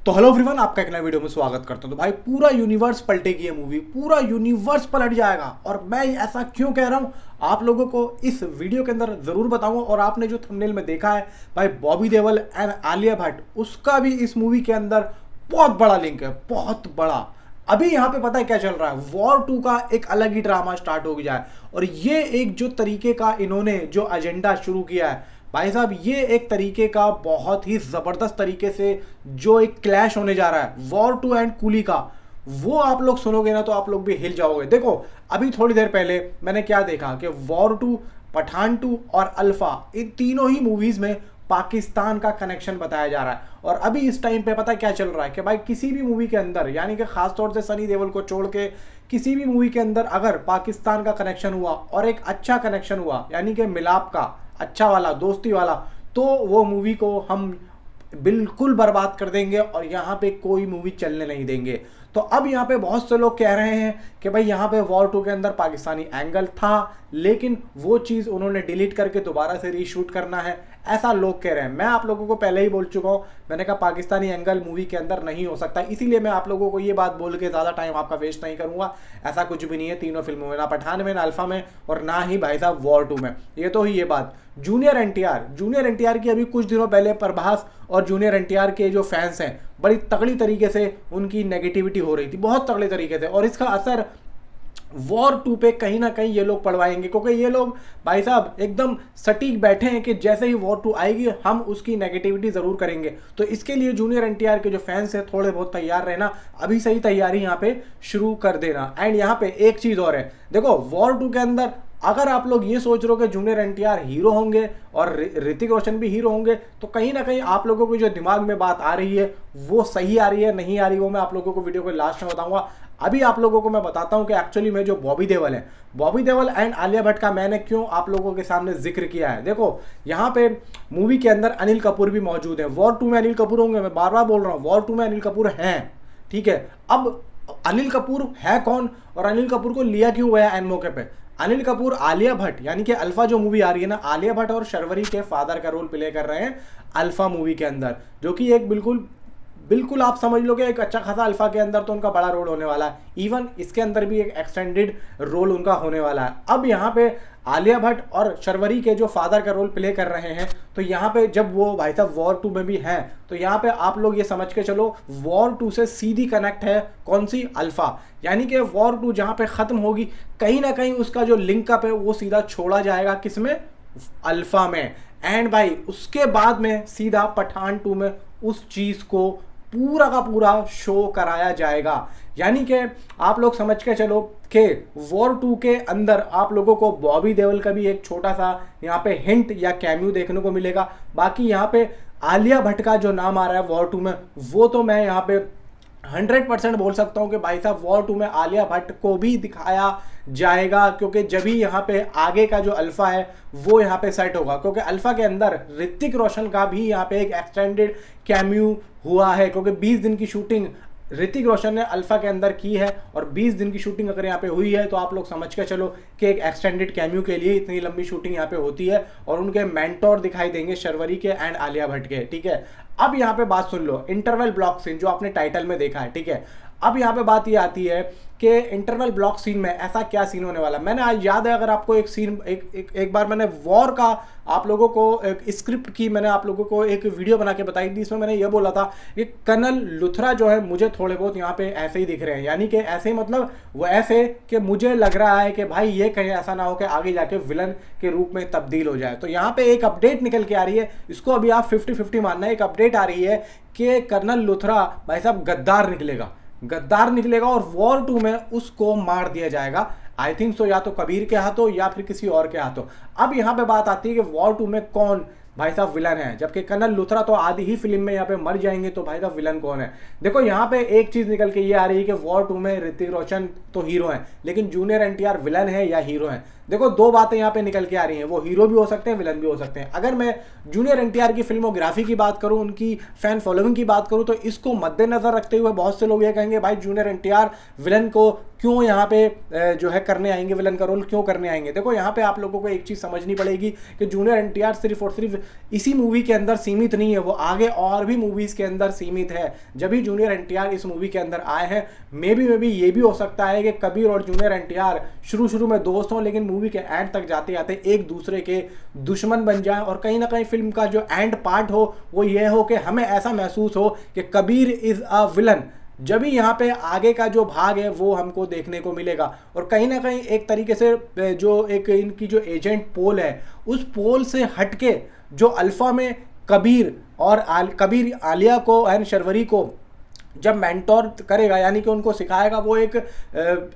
तो hello everyone, आपका एक नए वीडियो में स्वागत करता हूं। तो भाई पूरा यूनिवर्स पलटेगी ये मूवी, पूरा यूनिवर्स पलट जाएगा। और मैं ऐसा क्यों कह रहा हूं आप लोगों को इस वीडियो के अंदर जरूर बताऊंगा। और आपने जो थंबनेल में देखा है भाई बॉबी देओल एंड आलिया भट्ट, उसका भी इस मूवी के अंदर बहुत बड़ा लिंक है, बहुत बड़ा। अभी यहाँ पे पता है क्या चल रहा है, वॉर 2 का एक अलग ही ड्रामा स्टार्ट हो गया है। और ये एक जो तरीके का इन्होंने जो एजेंडा शुरू किया है भाई साहब, ये एक तरीके का बहुत ही जबरदस्त तरीके से जो एक क्लैश होने जा रहा है वॉर 2 एंड कूली का, वो आप लोग सुनोगे ना तो आप लोग भी हिल जाओगे। देखो अभी थोड़ी देर पहले मैंने क्या देखा कि वॉर 2, पठान 2 और अल्फा, इन तीनों ही मूवीज में पाकिस्तान का कनेक्शन बताया जा रहा है। और अभी इस टाइम पे पता क्या चल रहा है कि भाई किसी भी मूवी के अंदर, यानी कि खासतौर से सनी देओल को छोड़ के किसी भी मूवी के अंदर अगर पाकिस्तान का कनेक्शन हुआ और एक अच्छा कनेक्शन हुआ, यानी कि मिलाप का, अच्छा वाला, दोस्ती वाला, तो वो मूवी को हम बिल्कुल बर्बाद कर देंगे और यहाँ पे कोई मूवी चलने नहीं देंगे। तो अब यहाँ पे बहुत से लोग कह रहे हैं कि भाई यहाँ पे वॉर 2 के अंदर पाकिस्तानी एंगल था, लेकिन वो चीज़ उन्होंने डिलीट करके दोबारा से रीशूट करना है, ऐसा लोग कह रहे हैं। मैं आप लोगों को पहले ही बोल चुका हूँ, मैंने कहा पाकिस्तानी एंगल मूवी के अंदर नहीं हो सकता, इसीलिए मैं आप लोगों को ये बात बोल के ज़्यादा टाइम आपका वेस्ट नहीं करूँगा। ऐसा कुछ भी नहीं है तीनों फिल्मों में, ना पठान में, ना अल्फा में, और ना ही भाई साहब वॉर 2 में। ये तो ही ये बात जूनियर एनटीआर की अभी कुछ दिनों पहले प्रभास और जूनियर एनटीआर के जो फैंस हैं बड़ी तगड़ी तरीके से उनकी नेगेटिविटी हो रही थी, बहुत तगड़ी तरीके से। और इसका असर वॉर 2 पे कहीं ना कहीं ये लोग पड़वाएंगे, क्योंकि ये लोग भाई साहब एकदम सटीक बैठे हैं कि जैसे ही वॉर 2 आएगी हम उसकी नेगेटिविटी ज़रूर करेंगे। तो इसके लिए जूनियर एनटीआर के जो फैंस हैं थोड़े बहुत तैयार रहना, अभी से ही तैयारी यहाँ पे शुरू कर देना। एंड यहाँ पे एक चीज़ और है, देखो वॉर 2 के अंदर अगर आप लोग ये सोच रहे हो कि जूनियर एनटीआर हीरो होंगे और ऋतिक रोशन भी हीरो होंगे, तो कहीं ना कहीं आप लोगों को जो दिमाग में बात आ रही है वो सही आ रही है, नहीं आ रही, वो मैं आप लोगों को वीडियो के लास्ट में बताऊंगा। अभी आप लोगों को मैं बताता हूं कि एक्चुअली में जो बॉबी देओल एंड आलिया भट्ट का मैंने क्यों आप लोगों के सामने जिक्र किया है। देखो यहाँ पे मूवी के अंदर अनिल कपूर भी मौजूद है। वॉर 2 में अनिल कपूर होंगे, मैं बार बार बोल रहा हूँ, वॉर 2 में अनिल कपूर हैं, ठीक है। अब अनिल कपूर है कौन और अनिल कपूर को लिया क्यों गया एन मौके पे? अनिल कपूर आलिया भट्ट, यानी कि अल्फा जो मूवी आ रही है ना, आलिया भट्ट और शर्वरी के फादर का रोल प्ले कर रहे हैं अल्फा मूवी के अंदर, जो कि एक बिल्कुल आप समझ लो कि एक अच्छा खासा अल्फा के अंदर तो उनका बड़ा रोल होने वाला है। इवन इसके अंदर भी एक एक्सटेंडेड रोल उनका होने वाला है। अब यहाँ पे आलिया भट्ट और शर्वरी के जो फादर का रोल प्ले कर रहे हैं, तो यहाँ पे जब वो भाई साहब वॉर 2 में भी हैं, तो यहाँ पे आप लोग ये समझ के चलो वॉर 2 से सीधी कनेक्ट है कौन सी? अल्फा। यानी कि वॉर 2 जहाँ पे खत्म होगी, कहीं ना कहीं उसका जो लिंकअप है वो सीधा छोड़ा जाएगा किसमें? अल्फा में। एंड भाई उसके बाद में सीधा पठान 2 में उस चीज को पूरा का पूरा शो कराया जाएगा। यानी कि आप लोग समझ के चलो कि वॉर 2 के अंदर आप लोगों को बॉबी देओल का भी एक छोटा सा यहाँ पे हिंट या कैमियो देखने को मिलेगा। बाकी यहाँ पे आलिया भट्ट का जो नाम आ रहा है वॉर 2 में, वो तो मैं यहाँ पे 100% बोल सकता हूँ कि भाई साहब वॉर 2 में आलिया भट्ट को भी दिखाया जाएगा, क्योंकि जब भी यहाँ पे आगे का जो अल्फा है वो यहाँ पे सेट होगा। क्योंकि अल्फा के अंदर ऋतिक रोशन का भी यहाँ पे एक एक्सटेंडेड कैमियो हुआ है, क्योंकि 20 दिन की शूटिंग ऋतिक रोशन ने अल्फा के अंदर की है। और 20 दिन की शूटिंग अगर यहाँ पे हुई है तो आप लोग समझ के चलो कि एक एक्सटेंडेड कैमियो के लिए इतनी लंबी शूटिंग यहाँ पे होती है। और उनके मेंटोर दिखाई देंगे शर्वरी के एंड आलिया भट्ट के, ठीक है। अब यहाँ पे बात सुन लो, इंटरवल ब्लॉक सीन जो आपने टाइटल में देखा है, ठीक है। अब यहाँ पे बात ये आती है कि इंटरवल ब्लॉक सीन में ऐसा क्या सीन होने वाला। मैंने आज याद है अगर आपको एक सीन एक बार मैंने वॉर का आप लोगों को एक स्क्रिप्ट की मैंने आप लोगों को एक वीडियो बना के बताई थी। इसमें मैंने ये बोला था कि कर्नल लुथरा जो है मुझे थोड़े बहुत यहाँ पे ऐसे ही दिख रहे हैं, यानी कि ऐसे ही मतलब वो ऐसे कि मुझे लग रहा है कि भाई ये कहीं ऐसा ना हो कि आगे जाके विलन के रूप में तब्दील हो जाए। तो यहाँ पे एक अपडेट निकल के आ रही है, इसको अभी आप 50-50 मानना है। एक अपडेट आ रही है कि कर्नल लुथरा भाई साहब गद्दार निकलेगा और वॉर 2 में उसको मार दिया जाएगा। आई थिंक सो, या तो कबीर के हाथों या फिर किसी और के हाथों। अब यहाँ पे बात आती है कि वॉर 2 में कौन भाई साहब विलन है, जबकि कर्नल लुथरा तो आधी ही फिल्म में यहाँ पे मर जाएंगे, तो भाई साहब विलन कौन है? देखो यहाँ पे एक चीज निकल के ये आ रही है कि वॉर 2 में ऋतिक रोशन तो हीरो है, लेकिन जूनियर एनटीआर विलन है या हीरो है? देखो दो बातें यहाँ पे निकल के आ रही हैं, वो हीरो भी हो सकते हैं, विलन भी हो सकते हैं। अगर मैं जूनियर एनटीआर की फिल्मोग्राफी की बात करूं, उनकी फैन फॉलोइंग की बात करूं, तो इसको मद्देनजर रखते हुए बहुत से लोग ये कहेंगे भाई जूनियर एनटीआर विलन को क्यों यहाँ पे जो है करने आएंगे, विलन का रोल क्यों करने आएंगे। देखो यहाँ पे आप लोगों को एक चीज समझनी पड़ेगी कि जूनियर एनटीआर सिर्फ और सिर्फ इसी मूवी के अंदर सीमित नहीं है, वो आगे और भी मूवीज के अंदर सीमित है। जब भी जूनियर एनटीआर इस मूवी के अंदर आए हैं, मे बी ये भी हो सकता है कि कबीर और जूनियर एनटीआर शुरू में दोस्त हों, लेकिन मूवी के एंड तक जाते जाते एक दूसरे के दुश्मन बन जाए, और कहीं ना कहीं फिल्म का जो एंड पार्ट हो वो ये हो कि हमें ऐसा महसूस हो कि कबीर इज अ विलन। जब भी यहाँ पे आगे का जो भाग है वो हमको देखने को मिलेगा, और कहीं ना कहीं एक तरीके से जो एक इनकी जो एजेंट पोल है, उस पोल से हटके जो अल्फा में कबीर और कबीर आलिया को एंड शर्वरी को जब मेंटोर करेगा, यानी कि उनको सिखाएगा, वो एक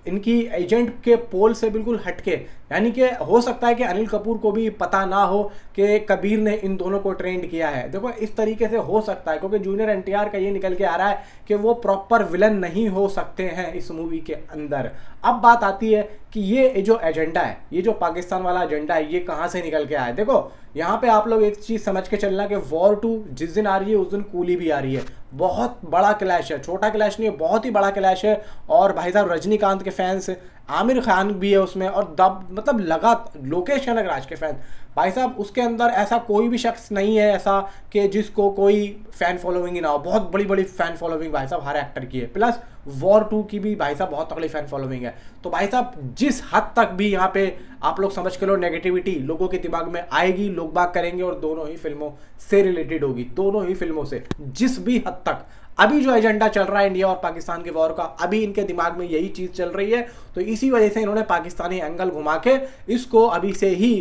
इनकी एजेंट के पोल से बिल्कुल हटके, यानी कि हो सकता है कि अनिल कपूर को भी पता ना हो कि कबीर ने इन दोनों को ट्रेंड किया है। देखो इस तरीके से हो सकता है, क्योंकि जूनियर एनटीआर का ये निकल के आ रहा है कि वो प्रॉपर विलन नहीं हो सकते हैं इस मूवी के अंदर। अब बात आती है कि ये जो एजेंडा है, ये जो पाकिस्तान वाला एजेंडा है, ये कहाँ से निकल के आया है। देखो यहाँ पे आप लोग एक चीज समझ के चलना कि वॉर 2 जिस दिन आ रही है उस दिन कूली भी आ रही है। बहुत बड़ा क्लैश है, छोटा क्लैश नहीं है, बहुत ही बड़ा क्लैश है। और भाई साहब रजनीकांत के फैंस, आमिर खान भी है उसमें, और मतलब लगा लोकेश कनगराज के फैन, भाई साहब उसके अंदर ऐसा कोई भी शख्स नहीं है ऐसा कि जिसको कोई फैन फॉलोइंग ही ना हो। बहुत बड़ी बड़ी फैन फॉलोइंग भाई साहब हर एक्टर की है, प्लस वॉर 2 की भी भाई साहब बहुत तगड़ी फैन फॉलोइंग है। तो भाई साहब जिस हद तक भी यहाँ पे आप लोग समझ के लो नेगेटिविटी लोगों के दिमाग में आएगी, लोग बात करेंगे, और दोनों ही फिल्मों से रिलेटेड होगी, दोनों ही फिल्मों से। जिस भी हद तक अभी जो एजेंडा चल रहा है इंडिया और पाकिस्तान के वॉर का, अभी इनके दिमाग में यही चीज चल रही है, तो इसी वजह से इन्होंने पाकिस्तानी एंगल घुमा के इसको अभी से ही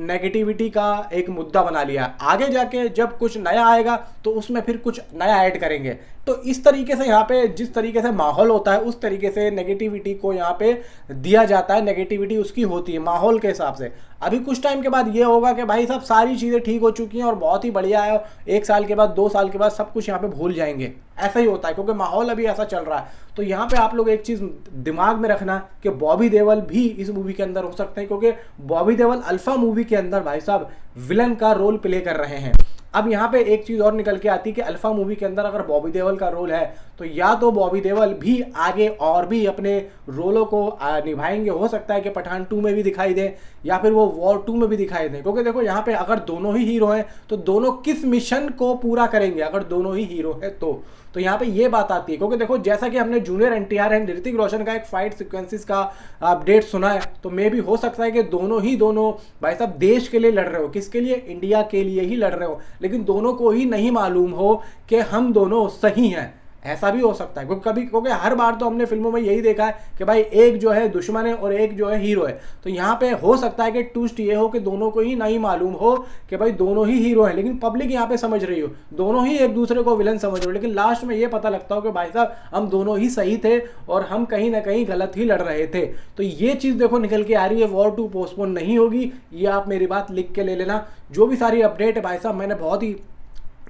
नेगेटिविटी का एक मुद्दा बना लिया। आगे जाके जब कुछ नया आएगा तो उसमें फिर कुछ नया ऐड करेंगे। तो इस तरीके से यहाँ पे जिस तरीके से माहौल होता है उस तरीके से नेगेटिविटी को यहाँ पे दिया जाता है, नेगेटिविटी उसकी होती है माहौल के हिसाब से। अभी कुछ टाइम के बाद ये होगा कि भाई साहब सारी चीज़ें ठीक हो चुकी हैं और बहुत ही बढ़िया है, 1 साल के बाद 2 साल के बाद सब कुछ यहाँ पे भूल जाएंगे। ऐसा ही होता है क्योंकि माहौल अभी ऐसा चल रहा है। तो यहाँ पे आप लोग एक चीज़ दिमाग में रखना कि बॉबी देओल भी इस मूवी के अंदर हो सकते हैं, क्योंकि बॉबी देओल अल्फा मूवी के अंदर भाई साहब विलन का रोल प्ले कर रहे हैं। अब यहाँ पे एक चीज और निकल के आती है कि अल्फा मूवी के अंदर अगर बॉबी देओल का रोल है तो या तो बॉबी देओल भी आगे और भी अपने रोलों को निभाएंगे, हो सकता है कि पठान 2 में भी दिखाई दे या फिर वो वॉर 2 में भी दिखाई दे। क्योंकि देखो यहाँ पे अगर दोनों ही हीरो हैं तो दोनों किस मिशन को पूरा करेंगे, अगर दोनों ही हीरो है तो यहाँ पे ये बात आती है। क्योंकि देखो जैसा कि हमने जूनियर एनटीआर एंड ऋतिक रोशन का एक फाइट सीक्वेंसेस का अपडेट सुना है, तो मे भी हो सकता है कि दोनों भाई साहब देश के लिए लड़ रहे हो, किसके लिए, इंडिया के लिए ही लड़ रहे हो, लेकिन दोनों को ही नहीं मालूम हो कि हम दोनों सही हैं। ऐसा भी हो सकता है क्योंकि हर बार तो हमने फिल्मों में यही देखा है कि भाई एक जो है दुश्मन है और एक जो है हीरो है। तो यहाँ पे हो सकता है कि ट्विस्ट ये हो कि दोनों को ही नहीं मालूम हो कि भाई दोनों ही हीरो हैं, लेकिन पब्लिक यहाँ पे समझ रही हो, दोनों ही एक दूसरे को विलन समझ रहे हो, लेकिन लास्ट में ये पता लगता हो कि भाई साहब हम दोनों ही सही थे और हम कहीं ना कहीं गलत ही लड़ रहे थे। तो ये चीज़ देखो निकल के आ रही है, वॉर 2 पोस्टपोन नहीं होगी, ये आप मेरी बात लिख के ले लेना। जो भी सारी अपडेट है भाई साहब मैंने बहुत ही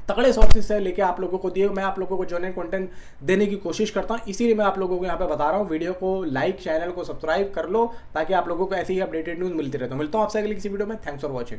तगड़े सोर्सेस से लेके आप लोगों को दिए, मैं आप लोगों को जेन्युइन कंटेंट देने की कोशिश करता हूं, इसीलिए मैं आप लोगों को यहाँ पे बता रहा हूँ। वीडियो को लाइक, चैनल को सब्सक्राइब कर लो ताकि आप लोगों को ऐसी ही अपडेटेड न्यूज़ मिलती रहे। तो मिलता हूँ आपसे अगली किसी वीडियो में। Thanks for watching.